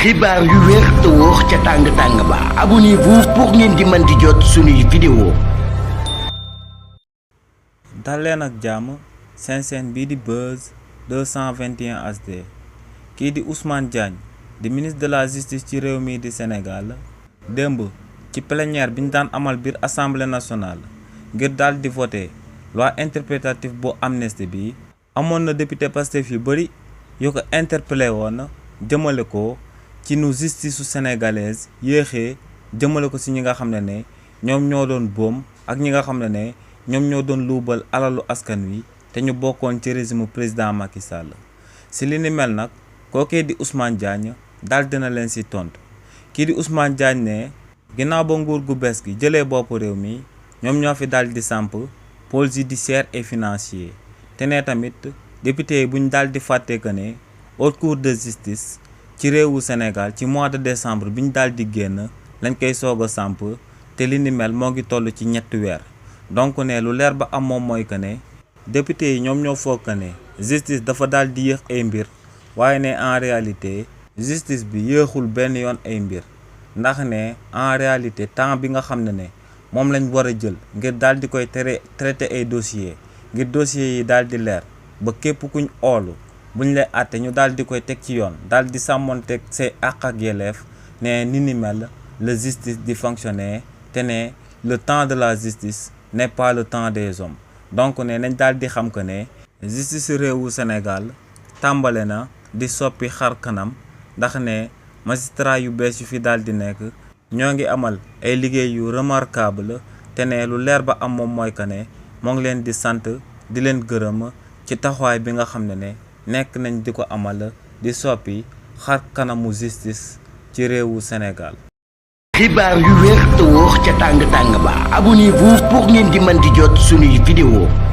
xibaar yu wér te wóor ca tàng-tàng ba abonnez-vous pour ngeen di mën di jot suñuy vidéo. dal leen ak jàmm seen chaîne bii di Buzz 221 HD kii di Ousmane Diagne di ministre de la justice ci réew mi di Sénégal démb ci plénière bi ñu daan amal biir assemblée nationale ngir daal di voter loi interprétative bu amnistie bi amoon na député Pastef yu bëri yu ko interpellé woon jëmale ko ci nu justice su sénégalaise yéexee jëmale ko si ñi nga xam ne ñoom ñoo doon boom ak ñi nga xam ne ñoom ñoo doon luubal alalu askan wi te ñu bokkoon ci régime président Macky Sall si li ni mel nag kookee di Ousmane Diagne daal dina leen si tontu kii di Ousmane Diagne ne ginnaaw ba nguur gu bees gi jëlee bopp réew mi ñoom ñoo fi daal di samp pôle judiciaire et financier te ne tamit député yi bu ñu daal di fàtte que ne haute cour de justice ci réewu Sénégal ci mois de décembre bi ñu daal di génn lañ koy soog a samp te li ni mel moo ngi toll ci ñetti weer donc ne lu leer ba am moom mooy que ne député yi ñoom ñoo foog que ne justice dafa daal di yéex ay mbir waaye ne en réalité justice bi yéexul benn yoon ay mbir ndax ne en réalité temps bi nga xam ne moom lañ war a jël ngir daal di koy traité ay dossiers ngir dossiers yi daal di leer ba képp kuñ oolu buñ lay àtte ñu daal di koy teg ci yoon daal di sàmmonteeg say àq ak yelleef ne ni mel la justice di fonctionner te ne le temps de la justice n'est pas le temps des hommes donc ne nañ daal di xam que ne justice réewu Sénégal tàmbale na di soppi xar kanam ndax ne magistrat yu bees yu fi daal di nekk ñoo ngi amal ay liggéey yu remarquable te ne lu leer ba am moom mooy que ne moo ngi leen di sant di leen gërëm ci taxawaay bi nga xam ne nekk nañ di ko amal di soppi xar kanamu justice ci réewu Sénégal. xibaar yu wér te wóor ca tàng-tàng ba abonnez-vous pour ngeen di mën di jot suñuy vidéo.